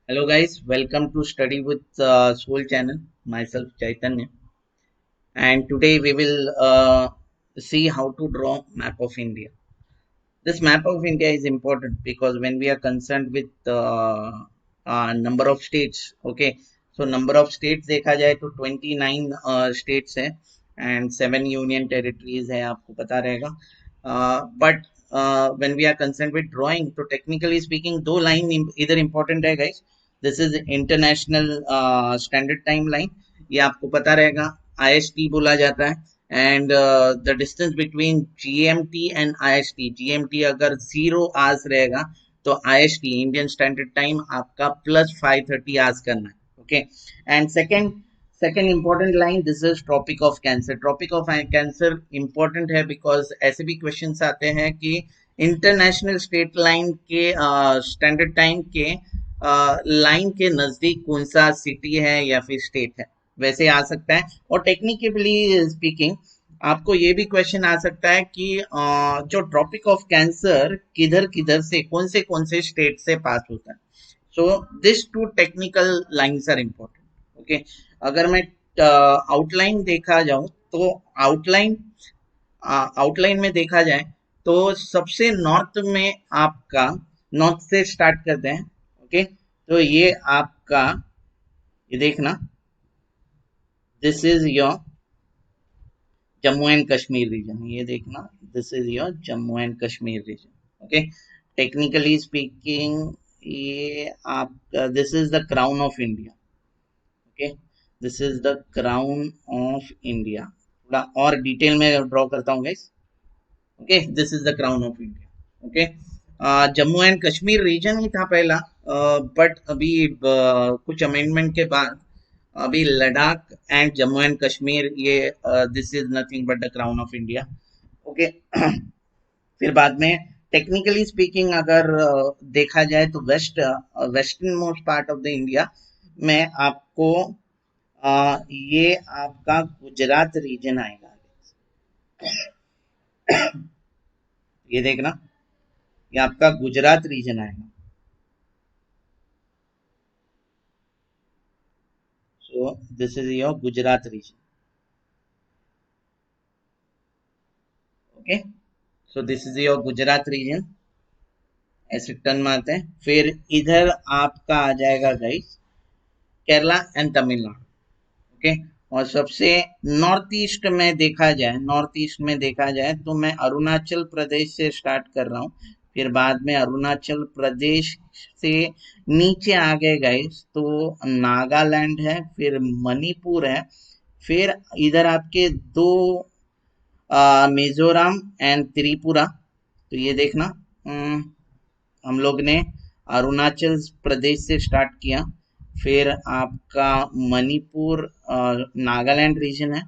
Hello guys, welcome to Study with Soul channel. Myself Chaitanya, and today we will see how to draw map of India. This map of India is important because when we are concerned with number of states, okay, so number of states देखा जाए तो 29 states है and 7 union territories है आपको पता रहेगा. But when we are concerned with drawing, तो technically speaking दो line इधर important है guys. This is international standard time line. ये आपको पता रहेगा IST बोला जाता है. And the distance between GMT and IST, GMT अगर 0 आवर्स रहेगा तो IST इंडियन स्टैंडर्ड टाइम आपका +5:30 आवर्स करना है. Okay. And second important line, this is tropic of cancer. Tropic of cancer important है बिकॉज ऐसे भी क्वेश्चंस आते हैं कि इंटरनेशनल स्टेट लाइन के स्टैंडर्ड टाइम के लाइन के नजदीक कौन सा सिटी है या फिर स्टेट है, वैसे आ सकता है. और टेक्निकली स्पीकिंग आपको ये भी क्वेश्चन आ सकता है कि जो ट्रॉपिक ऑफ कैंसर किधर किधर से कौन से स्टेट से पास होता है. So this two technical lines are important. Okay. अगर मैं आउटलाइन देखा जाऊं तो आउटलाइन आउटलाइन में देखा जाए तो सबसे नॉर्थ में आपका, नॉर्थ से स्टार्ट करते हैं. ओके. तो ये आपका, ये देखना, this is your Jammu and Kashmir region. ये देखना, this is your Jammu and Kashmir region. Okay. Technically speaking ये आपका, this is the crown of India. Okay. This is the crown of India. थोड़ा और डिटेल में ड्रॉ करता हूँ guys. Okay. This is the crown of India. Okay. Jammu and Kashmir region ही था पहला, बट अभी कुछ अमेंडमेंट के बाद अभी लद्दाख एंड जम्मू एंड कश्मीर, ये this is nothing but the crown of India. Okay. फिर बाद में टेक्निकली स्पीकिंग अगर देखा जाए तो western most part of the India में आपको ये आपका गुजरात रीजन आएगा. ये देखना, ये आपका गुजरात रीजन आएगा. So this is your Gujarat region. Okay. So this is your Gujarat region. ऐसे टर्न मारते हैं. फिर इधर आपका आ जाएगा guys Kerala and Tamil Nadu. Okay. और सबसे नॉर्थ ईस्ट में देखा जाए तो मैं अरुणाचल प्रदेश से स्टार्ट कर रहा हूँ. फिर बाद में अरुणाचल प्रदेश से नीचे आ गए गाइस तो नागालैंड है, फिर मणिपुर है, फिर इधर आपके दो मिजोरम एंड त्रिपुरा. तो ये देखना, हम लोग ने अरुणाचल प्रदेश से स्टार्ट किया. फिर आपका मणिपुर नागालैंड रीजन है.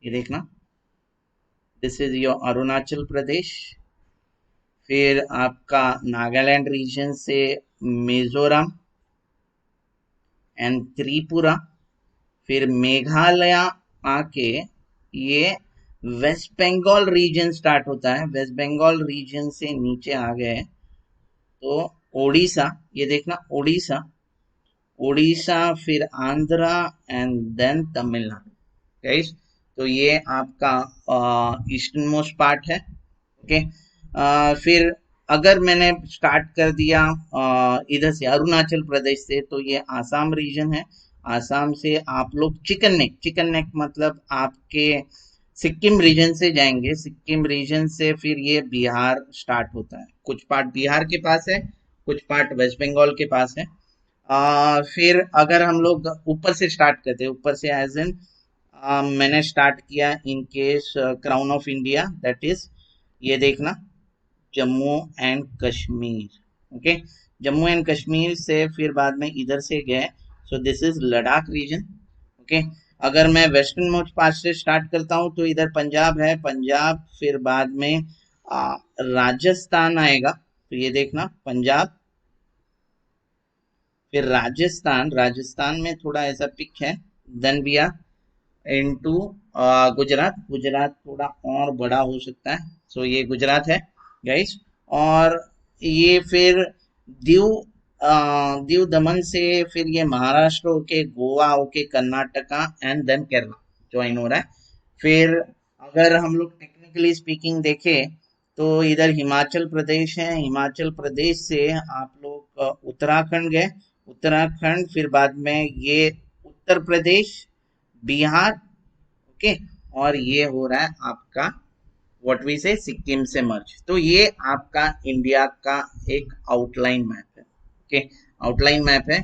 ये देखना, this is your Arunachal Pradesh. फिर आपका नागालैंड रीजन से मिजोरम एंड त्रिपुरा. फिर मेघालय आके ये वेस्ट बंगाल रीजन स्टार्ट होता है. वेस्ट बंगाल रीजन से नीचे आ गए तो ओडिशा. ये देखना, ओडिशा, उड़ीसा, फिर Andhra and then Tamil Nadu. Guys, तो ये आपका ईस्टर्न मोस्ट पार्ट है. ओके. फिर अगर मैंने स्टार्ट कर दिया इधर से अरुणाचल प्रदेश से तो ये आसाम रीजन है. आसाम से आप लोग चिकन नेक मतलब आपके सिक्किम रीजन से जाएंगे. सिक्किम रीजन से फिर ये बिहार स्टार्ट होता है. कुछ पार्ट बिहार के पास है, कुछ पार्ट वेस्ट बंगाल के पास है. फिर अगर हम लोग ऊपर से स्टार्ट करते हैं, ऊपर से एज इन मैंने स्टार्ट किया in case crown of India, that is, ये देखना, Jammu and Kashmir. Okay. Jammu and Kashmir से फिर बाद में इधर से गए, so this is Ladakh region. Okay. अगर मैं वेस्टर्न मोस्ट पार्ट से स्टार्ट करता हूँ तो इधर पंजाब है, पंजाब, फिर बाद में राजस्थान आएगा. तो ये देखना, पंजाब, फिर राजस्थान में थोड़ा ऐसा पिक है. Then we are into Gujarat थोड़ा और बड़ा हो सकता है. सो ये गुजरात है गाइस. और ये फिर दीव दीव दमन से फिर ये महाराष्ट्र होके गोवा होके Karnataka and then Kerala join हो रहा है। फिर अगर हम लोग टेक्निकली स्पीकिंग देखें तो इधर हिमाचल प्रदेश है, हिमाचल प्रदेश से आप लोग उत्तराखंड गए, उत्तराखंड फिर बाद में ये उत्तर प्रदेश, बिहार, ओके, और ये हो रहा है आपका व्हाट वी से सिक्किम से मर्ज। तो ये आपका इंडिया का एक आउटलाइन मैप है, ओके, आउटलाइन मैप है।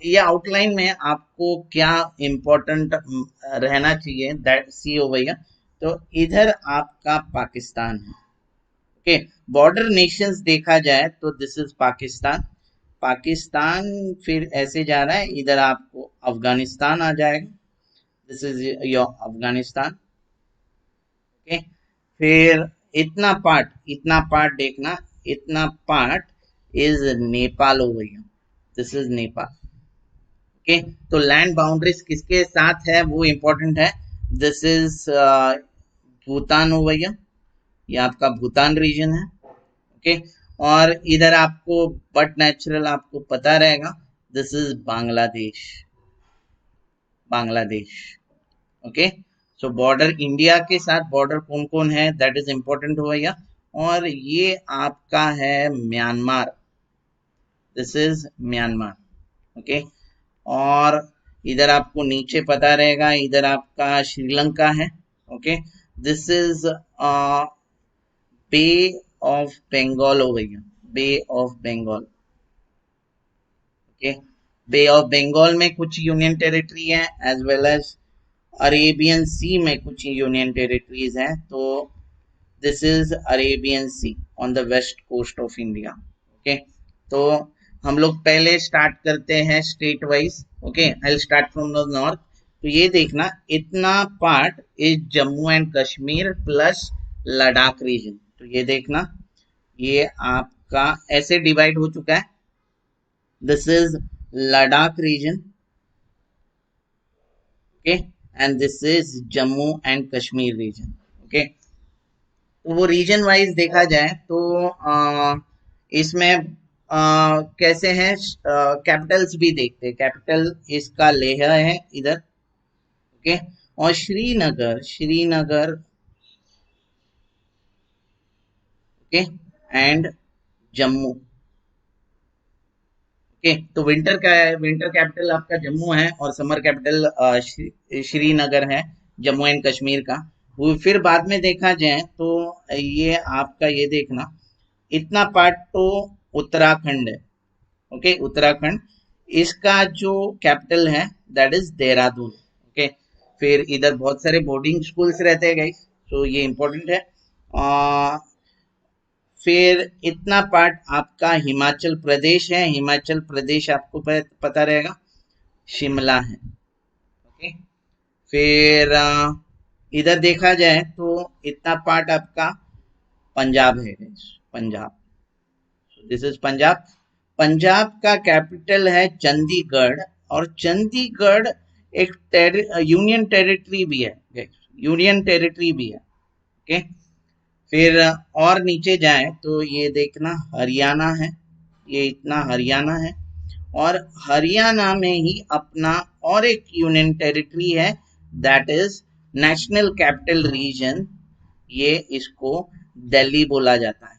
ये आउटलाइन में आपको क्या इम्पोर्टेंट रहना चाहिए दैट सी हो भैया। तो इधर आपका पाकिस्तान है, ओके, बॉर्डर नेशंस देखा जाए तो दिस इज पाकिस्तान, पाकिस्तान फिर ऐसे जा रहा है, इधर आपको अफगानिस्तान आ जाएगा, this is your Afghanistan, okay. फिर इतना पार्ट देखना, इतना पार्ट इज नेपाल हो गया, दिस इज नेपाल, ओके। तो लैंड बाउंड्रीज किसके साथ है वो इंपॉर्टेंट है, दिस इज भूटान हो गया, ये आपका भूटान रीजन है, ओके। और इधर आपको बट नेचुरल आपको पता रहेगा, this is Bangladesh, Bangladesh, okay. So border India के साथ बॉर्डर कौन कौन है दैट इज इंपॉर्टेंट हो गया। और ये आपका है Myanmar, this is Myanmar, okay. और इधर आपको नीचे पता रहेगा, इधर आपका श्रीलंका है, okay, this is Bay of Bengal हो गया, Bay of Bengal, okay. Bay of Bengal में कुछ यूनियन टेरिटरी है as well as Arabian Sea में कुछ यूनियन टेरिटरीज हैं। तो this is Arabian Sea on the west coast of India, okay. तो हम लोग पहले स्टार्ट करते हैं state wise, okay, I will start from the north. तो ये देखना, इतना part is Jammu and Kashmir plus Ladakh reason, तो ये देखना ये आपका ऐसे डिवाइड हो चुका है, this is Ladakh region, okay, and this is Jammu and Kashmir region, okay. तो वो रीजन वाइज देखा जाए तो इसमें कैसे हैं, कैपिटल्स भी देखते हैं, कैपिटल इसका लेह है इधर, ओके। और Srinagar, Srinagar, okay, and Jammu, okay. तो विंटर का है, विंटर कैपिटल आपका जम्मू है और समर कैपिटल श्रीनगर है, जम्मू एंड कश्मीर का। वो फिर बाद में देखा जाए तो ये आपका ये देखना, इतना पार्ट तो उत्तराखंड है, ओके, उत्तराखंड, इसका जो कैपिटल है दैट इज देहरादून, ओके। फिर इधर बहुत सारे बोर्डिंग स्कूल्स रहते हैं गाइस, तो ये इंपॉर्टेंट है। फिर इतना पार्ट आपका हिमाचल प्रदेश है, हिमाचल प्रदेश आपको पता रहेगा शिमला है, ओके। फिर इधर देखा जाए तो इतना पार्ट आपका पंजाब है, पंजाब, दिस इज पंजाब। पंजाब का कैपिटल है चंडीगढ़, और चंडीगढ़ एक यूनियन टेरिटरी भी है, यूनियन टेरिटरी भी है, ओके। फिर और नीचे जाए तो ये देखना हरियाणा है, ये इतना हरियाणा है, और हरियाणा में ही अपना और एक यूनियन टेरिटरी है that is national capital region, ये इसको दिल्ली बोला जाता है,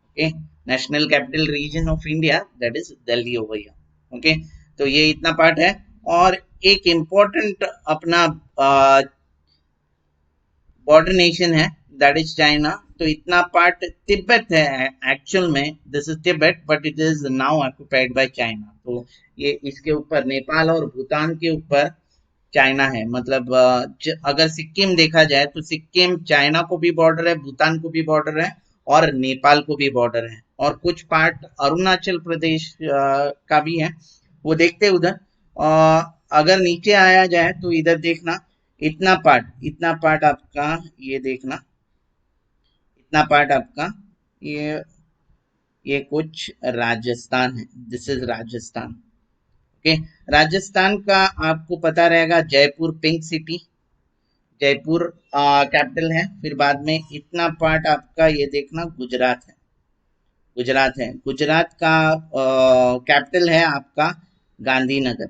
okay, national capital region of India that is Delhi हो गया, ओके। तो ये इतना पार्ट है। और एक इंपॉर्टेंट अपना बॉर्डर नेशन है दैट इज चाइना, तो इतना पार्ट तिब्बत है एक्चुअल में, this is Tibet but it is now occupied by China. तो ये इसके ऊपर नेपाल और भूटान के ऊपर चाइना है, मतलब अगर सिक्किम देखा जाए तो सिक्किम चाइना को भी बॉर्डर है, भूटान को भी बॉर्डर है, और नेपाल को भी बॉर्डर है, और कुछ पार्ट अरुणाचल प्रदेश का भी है, वो देखते उधर। अगर नीचे आया जाए तो इधर देखना, इतना पार्ट आपका ये देखना, इतना पार्ट आपका ये कुछ राजस्थान है, this is Rajasthan, okay. Rajasthan का आपको पता रहेगा Jaipur pink city, Jaipur capital है। फिर बाद में इतना पार्ट आपका ये देखना गुजरात है, गुजरात है। गुजरात का कैपिटल है आपका गांधीनगर,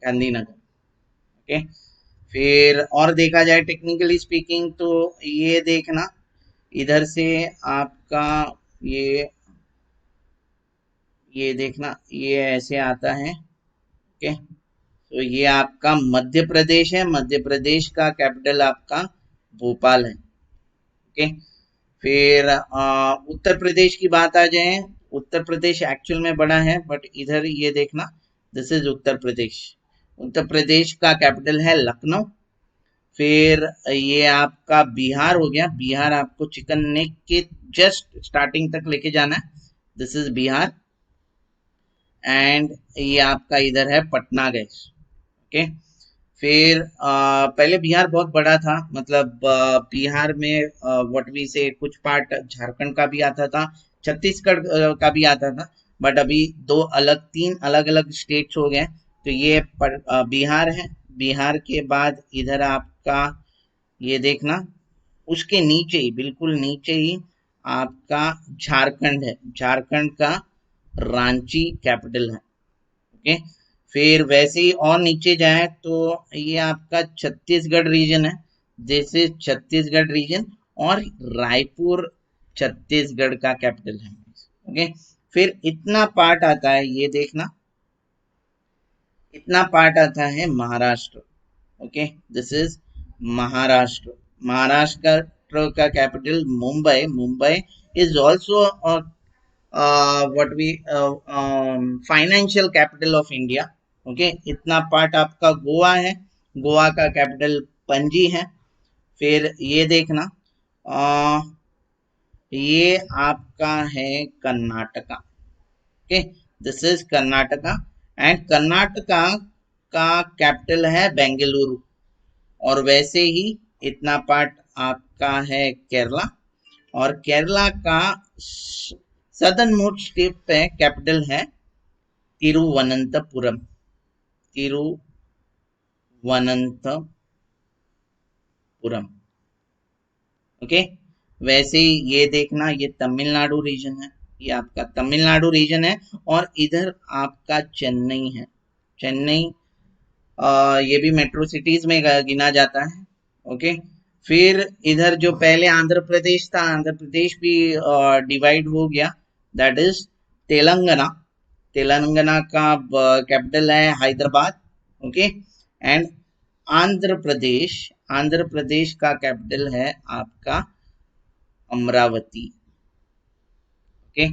गांधीनगर। ओके। फिर और देखा जाए टेक्निकली स्पीकिंग तो ये देखना, इधर से आपका ये ये देखना, ये ऐसे आता है। ओके। तो ये आपका मध्य प्रदेश है, मध्य प्रदेश का कैपिटल आपका भोपाल है। ओके। फिर उत्तर प्रदेश की बात आ जाए, उत्तर प्रदेश एक्चुअल में बड़ा है, बट इधर ये देखना, दिस इज उत्तर प्रदेश। उत्तर प्रदेश का कैपिटल है लखनऊ। फिर ये आपका बिहार हो गया, बिहार आपको चिकन नेक के जस्ट स्टार्टिंग तक लेके जाना है, दिस इज बिहार। एंड ये आपका इधर है पटना गैस। ओके। फिर पहले बिहार बहुत बड़ा था, मतलब बिहार में व्हाट वी से कुछ पार्ट झारखंड का भी आता था, छत्तीसगढ़ का भी आता था, बट अभी तीन अलग अलग स्टेट्स हो गए। तो ये बिहार है। बिहार के बाद इधर आपका ये देखना, उसके नीचे ही, बिल्कुल नीचे ही आपका झारखंड है, झारखंड का रांची कैपिटल है। ओके। फिर वैसे ही और नीचे जाए तो ये आपका छत्तीसगढ़ रीजन है, जैसे छत्तीसगढ़ रीजन, और रायपुर छत्तीसगढ़ का कैपिटल है। ओके। फिर इतना पार्ट आता है, ये देखना, इतना पार्ट आता है Maharashtra. Okay, this is Maharashtra. Maharashtra का capital Mumbai, Mumbai is also what we financial capital of India. Okay. इतना पार्ट आपका गोवा है, गोवा का कैपिटल पणजी है। फिर ये देखना, ये आपका है Karnataka. Okay, this is Karnataka. And Karnataka का कैपिटल है बेंगलुरु। और वैसे ही इतना पार्ट आपका है केरला, और केरला का सदर्न मोस्ट स्टेट पे कैपिटल है तिरुवनंतपुरम, तिरुवनंतपुरम। ओके। वैसे ही ये देखना, ये तमिलनाडु रीजन है, ये आपका तमिलनाडु रीजन है। और इधर आपका चेन्नई है, चेन्नई ये भी मेट्रो सिटीज में गिना जाता है। ओके। फिर इधर जो पहले आंध्र प्रदेश था, आंध्र प्रदेश भी डिवाइड हो गया, दैट इज तेलंगाना। तेलंगाना का कैपिटल है हैदराबाद। ओके। एंड आंध्र प्रदेश का कैपिटल है आपका अमरावती। ओके।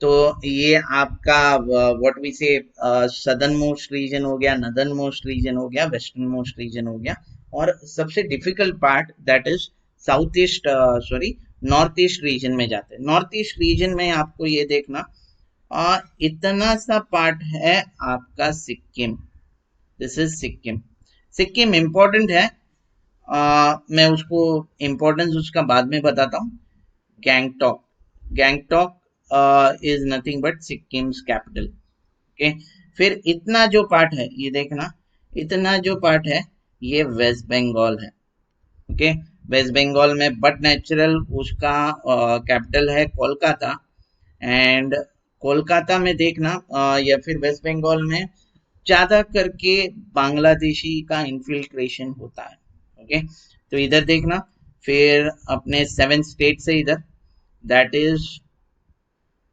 तो ये आपका व्हाट वी से सदर्न मोस्ट रीजन हो गया, नदर्न मोस्ट रीजन हो गया, वेस्टर्न मोस्ट रीजन हो गया। और सबसे difficult part that is south east, sorry, north east region में जाते हैं। नॉर्थ ईस्ट रीजन में आपको ये देखना, इतना सा पार्ट है आपका Sikkim, this is Sikkim. Sikkim important है, मैं उसको इम्पोर्टेंस उसका बाद में बताता हूँ। Gangtok, Gangtok is nothing but Sikkim's capital. Okay. फिर इतना जो पार्ट है, ये देखना, इतना जो पार्ट है ये वेस्ट बंगाल है। ओके। वेस्ट बंगाल में बट नेचुरल उसका कैपिटल है कोलकाता। एंड कोलकाता में देखना, या फिर वेस्ट बंगाल में ज्यादा करके बांग्लादेशी का इन्फिल्ट्रेशन होता है। ओके। तो इधर देखना, फिर अपने 7 स्टेट से इधर, दैट इज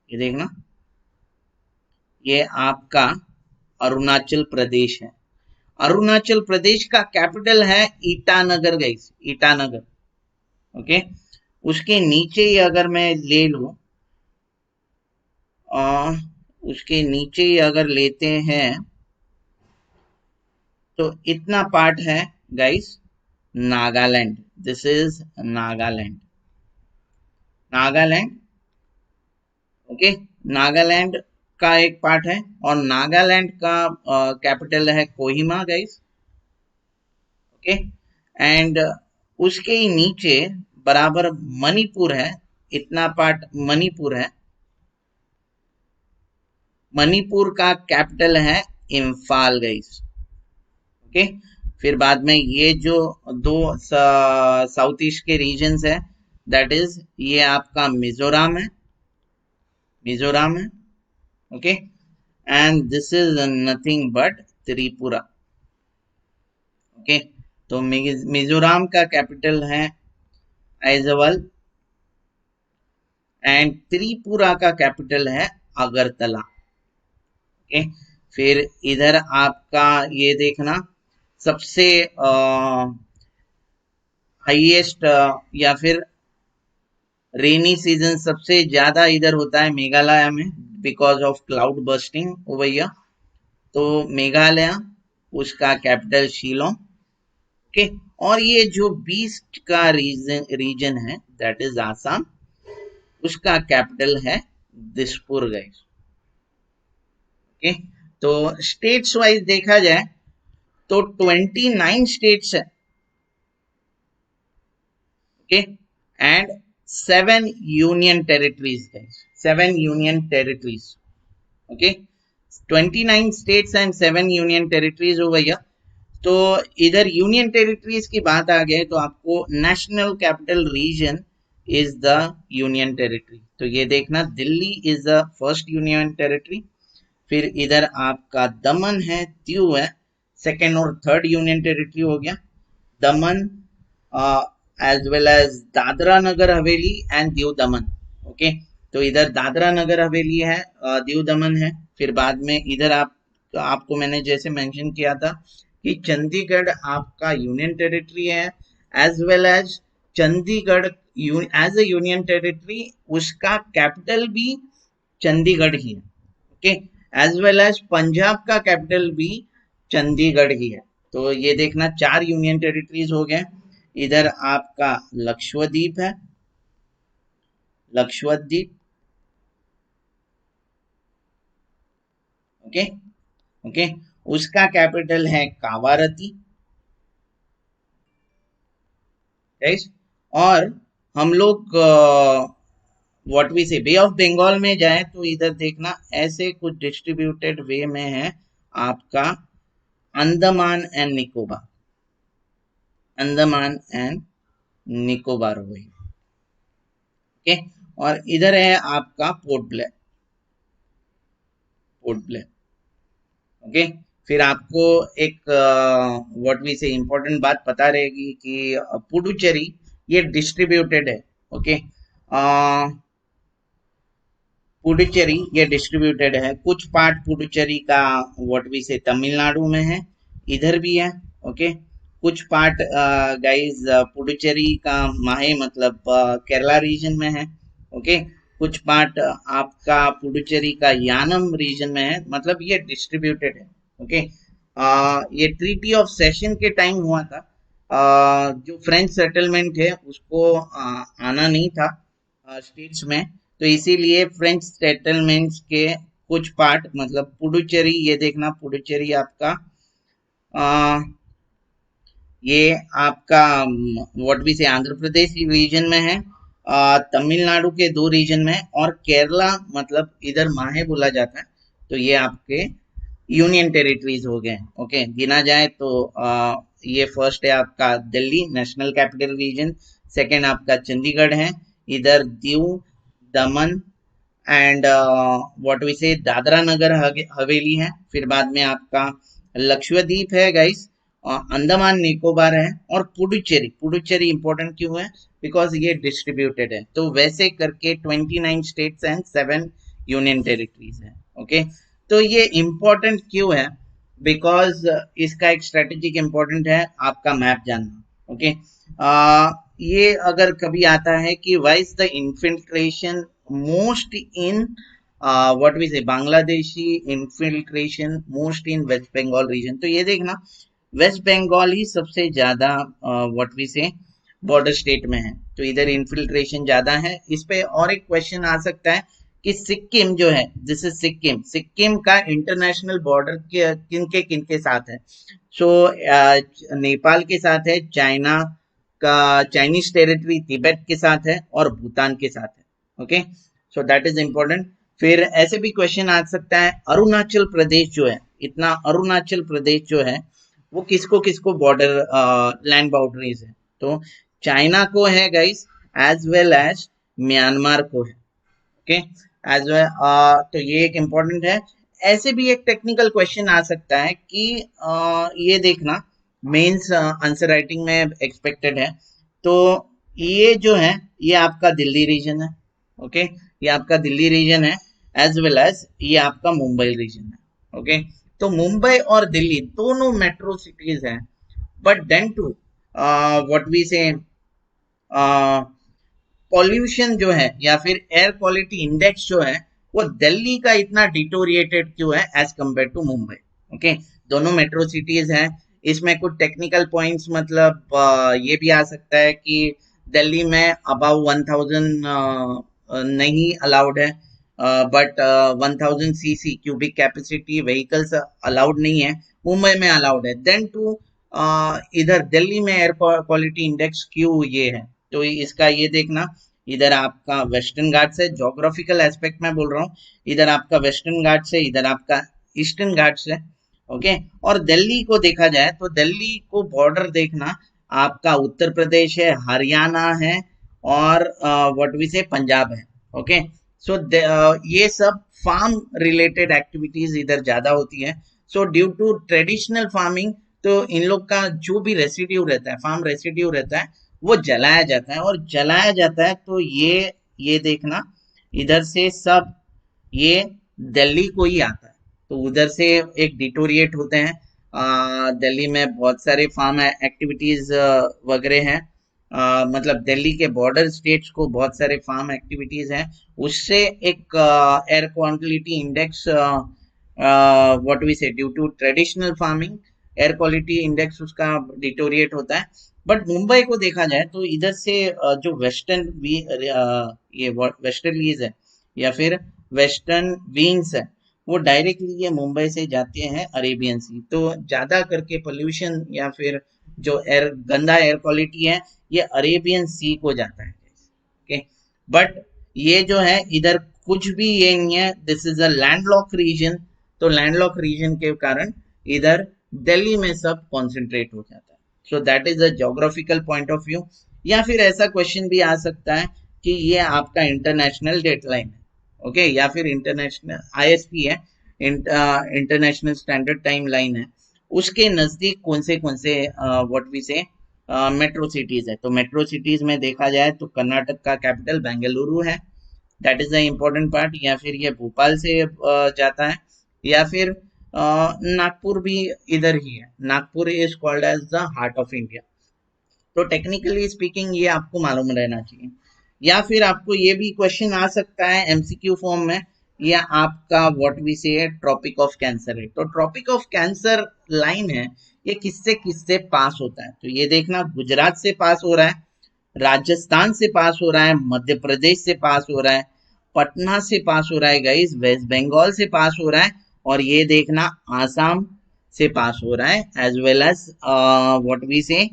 ये देखना, ये आपका अरुणाचल प्रदेश है। अरुणाचल प्रदेश का कैपिटल है ईटानगर गाइस, ईटानगर। ओके। उसके नीचे ही अगर मैं ले लूं, उसके नीचे ही अगर लेते हैं तो इतना पार्ट है guys Nagaland, this is Nagaland, Nagaland. Okay. Nagaland का एक पार्ट है, और नागालैंड का कैपिटल है कोहिमा गाइस। ओके। एंड उसके ही नीचे बराबर मणिपुर है, इतना पार्ट मणिपुर है। मणिपुर का कैपिटल है इम्फाल गाइस। ओके। फिर बाद में ये जो दो साउथ ईस्ट के रीजन्स है, दैट इज ये आपका मिजोरम है, मिजोरम है, okay, and this is nothing but Tripura, okay. तो मिजोरम का कैपिटल है आइजवाल एंड त्रिपुरा का कैपिटल है अगरतला, ओके। फिर इधर आपका ये देखना सबसे हाईएस्ट या फिर रेनी सीजन सबसे ज्यादा इधर होता है मेघालय में, because of cloud bursting over here. तो मेघालय, उसका कैपिटल शिलोंग, ओके। और ये जो बीस्ट का रीजन है दैट इज आसाम, उसका कैपिटल है दिसपुर गाइस, ओके। तो स्टेट्स वाइज देखा जाए तो 29 स्टेट्स है, okay, and 7 union territories guys, 7 union territories, okay. 29 states and 7 union territories हो गया। तो इधर यूनियन टेरिटरीज की बात आ गई तो आपको national capital region is the union territory. तो ये देखना Delhi is the first union territory, फिर इधर आपका दमन है, दीव है, सेकेंड और थर्ड यूनियन टेरिटरी हो गया दमन, as well as Dadra Nagar Haveli and Diu Daman, okay. तो इधर दादरा नगर हवेली है, दीव दमन है। फिर बाद में इधर आपको मैंने जैसे मेंशन किया था कि चंडीगढ़ आपका यूनियन टेरिटरी है, as well as Chandigarh as a union territory उसका कैपिटल भी चंडीगढ़ ही है, okay. As well as Punjab का कैपिटल भी चंडीगढ़ ही है। तो ये देखना 4 यूनियन टेरिटरीज हो गए। इधर आपका लक्षद्वीप है, लक्षद्वीप, ओके, ओके। उसका कैपिटल है कावारती, राइट। और हम लोग व्हाट वी से बे ऑफ बंगाल में जाए तो इधर देखना ऐसे कुछ डिस्ट्रीब्यूटेड वे में है आपका अंडमान एंड निकोबार, अंडमान एंड निकोबार हुई, ओके। और इधर है आपका port Blair, port Blair, okay. फिर आपको एक व्हाट वी से इंपॉर्टेंट बात पता रहेगी कि पुडुचेरी ये डिस्ट्रीब्यूटेड है, ओके। पुडुचेरी ये डिस्ट्रीब्यूटेड है, कुछ पार्ट पुडुचेरी का व्हाट वी से तमिलनाडु में है, इधर भी है, ओके। कुछ पार्ट गाइस पुडुचेरी का माहे मतलब केरला रीजन में है, ओके। कुछ पार्ट आपका पुडुचेरी का यानम रीजन में है, मतलब ये डिस्ट्रीब्यूटेड है, ओके। ये ट्रीटी ऑफ सेशन के टाइम हुआ था, जो फ्रेंच सेटलमेंट है उसको आना नहीं था स्टेट्स में, तो इसीलिए फ्रेंच सेटलमेंट्स के कुछ पार्ट मतलब पुडुचेरी, ये देखना पुडुचेरी आपका ये आपका व्हाट वी से आंध्र प्रदेश रीजन में है, तमिलनाडु के 2 रीजन में, और केरला मतलब इधर माहे बोला जाता है। तो ये आपके यूनियन टेरिटरीज हो गए, ओके। गिना जाए तो ये फर्स्ट है आपका Delhi national capital region, second आपका चंडीगढ़ है, इधर Diu Daman and what we से दादरा नगर हवेली है, फिर बाद में आपका लक्षद्वीप है गाइस, अंडमान निकोबार है, और पुडुचेरी, पुडुचेरी इंपॉर्टेंट क्यों है बिकॉज ये डिस्ट्रीब्यूटेड है। तो वैसे करके 29 स्टेट्स एंड 7 यूनियन टेरिटरीज है, ओके। तो ये इंपॉर्टेंट क्यों है बिकॉज इसका एक स्ट्रेटेजिक इंपॉर्टेंट है आपका मैप जानना, ओके। ये अगर कभी आता है कि why is the infiltration most in what we say Bangladeshi infiltration most in West Bengal region, तो ये देखना वेस्ट बंगाल ही सबसे ज्यादा what we say border state में है, तो इधर इन्फिल्ट्रेशन ज्यादा है। इस पे और एक क्वेश्चन आ सकता है कि सिक्किम जो है, दिस इज सिक्किम, सिक्किम का इंटरनेशनल बॉर्डर किन के साथ है, सो नेपाल के साथ है, चाइना का चाइनीज टेरिटरी तिब्बत के साथ है, और भूटान के साथ है, okay. So that is important. फिर ऐसे भी क्वेश्चन आ सकता है अरुणाचल प्रदेश जो है, इतना अरुणाचल प्रदेश जो है वो किसको किसको बॉर्डर लैंड बाउंड्रीज है, तो चाइना को है guys, as well as Myanmar को है, ओके। As well. तो ये एक इम्पोर्टेंट है। ऐसे भी एक टेक्निकल क्वेश्चन आ सकता है कि ये देखना, मेंस आंसर राइटिंग में एक्सपेक्टेड है। तो ये जो है ये आपका दिल्ली रीजन है। ओके, ये आपका दिल्ली रीजन है, एज वेल एज ये आपका मुंबई रीजन है। ओके, तो मुंबई और दिल्ली दोनों मेट्रो सिटीज हैं, but then to what we say pollution जो है या फिर एयर क्वालिटी इंडेक्स जो है वो दिल्ली का इतना डिटोरिएटेड क्यों है as compared to Mumbai. Okay, दोनों मेट्रो सिटीज हैं। इसमें कुछ टेक्निकल पॉइंट्स, मतलब ये भी आ सकता है कि दिल्ली में अबाउ 1000 नहीं अलाउड है, but 1000 CC cubic capacity vehicles allowed नहीं है, मुंबई में अलाउड है। देन टू इधर दिल्ली में एयर क्वालिटी इंडेक्स क्यों ये है, तो इसका ये देखना। इधर आपका वेस्टर्न घाट्स है, जोग्राफिकल एस्पेक्ट में बोल रहा हूँ, इधर आपका वेस्टर्न घाट्स है, इधर आपका ईस्टर्न घाट्स है। ओके, और दिल्ली को देखा जाए तो दिल्ली को बॉर्डर देखना, आपका उत्तर प्रदेश है, हरियाणा है, और व्हाट वी से पंजाब है। ओके, सो ये सब फार्म रिलेटेड एक्टिविटीज इधर ज्यादा होती है। So due to traditional farming, तो इन लोग का जो भी रेसिड्यू रहता है, फार्म रेसिड्यू रहता है, वो जलाया जाता है, और जलाया जाता है तो ये देखना, इधर से सब ये दिल्ली को ही आता है, तो उधर से एक डिटोरिएट होते हैं। दिल्ली में बहुत सारे फार्म एक्टिविटीज वगैरह हैं। मतलब दिल्ली के बॉर्डर स्टेट्स को बहुत सारे फार्म एक्टिविटीज हैं, उससे एक air quality index, what we say, due to traditional farming air quality index उसका डिटोरिएट होता है। बट मुंबई को देखा जाए तो इधर से जो वेस्टर्न ये वेस्टर्लीज है या फिर वेस्टर्न विंग्स है, वो डायरेक्टली ये मुंबई से जाते हैं अरेबियन सी, तो ज्यादा करके पोल्यूशन या फिर जो एयर गंदा एयर क्वालिटी है ये अरेबियन सी को जाता है। ओके, बट ये जो है इधर कुछ भी ये नहीं है, this is a landlock region, तो लैंडलॉक रीजन के कारण इधर दिल्ली में सब कॉन्सेंट्रेट हो जाता है। So that is a geographical point of view. या फिर ऐसा क्वेश्चन भी आ सकता है कि ये आपका इंटरनेशनल डेडलाइन है, ओके, या फिर इंटरनेशनल आईएसटी है, इंटरनेशनल स्टैंडर्ड टाइम लाइन है, उसके नजदीक कौन से व्हाट वी से मेट्रो सिटीज है। तो मेट्रो सिटीज में देखा जाए तो कर्नाटक का कैपिटल बेंगलुरु है, that is the important part. या फिर ये भोपाल से जाता है, या फिर नागपुर भी इधर ही है, Nagpur is called as the heart of India. तो टेक्निकली स्पीकिंग ये आपको मालूम रहना चाहिए। या फिर आपको ये भी क्वेश्चन आ सकता है एमसीक्यू फॉर्म में, या आपका व्हाट वी से ट्रॉपिक ऑफ कैंसर है, तो ट्रॉपिक ऑफ कैंसर लाइन है, ये किससे किससे पास होता है, तो ये देखना, गुजरात से पास हो रहा है, राजस्थान से पास हो रहा है, मध्य प्रदेश से पास हो रहा है, पटना से पास हो रहा है गाइस, वेस्ट बंगाल से पास हो रहा है, और ये देखना आसाम से पास हो रहा है, as well as what we say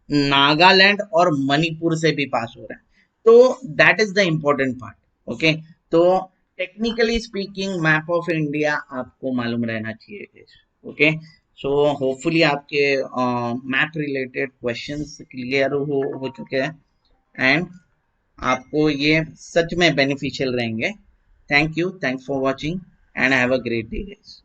Nagaland और मणिपुर से भी पास हो रहा है। तो that is the important part. Okay, तो technically speaking map of India आपको मालूम रहना चाहिए। ओके, सो होपफुली आपके मैप रिलेटेड क्वेश्चंस क्लियर हो चुके हैं, एंड आपको ये सच में बेनिफिशियल रहेंगे। Thank you, thanks for watching, and have a great day guys.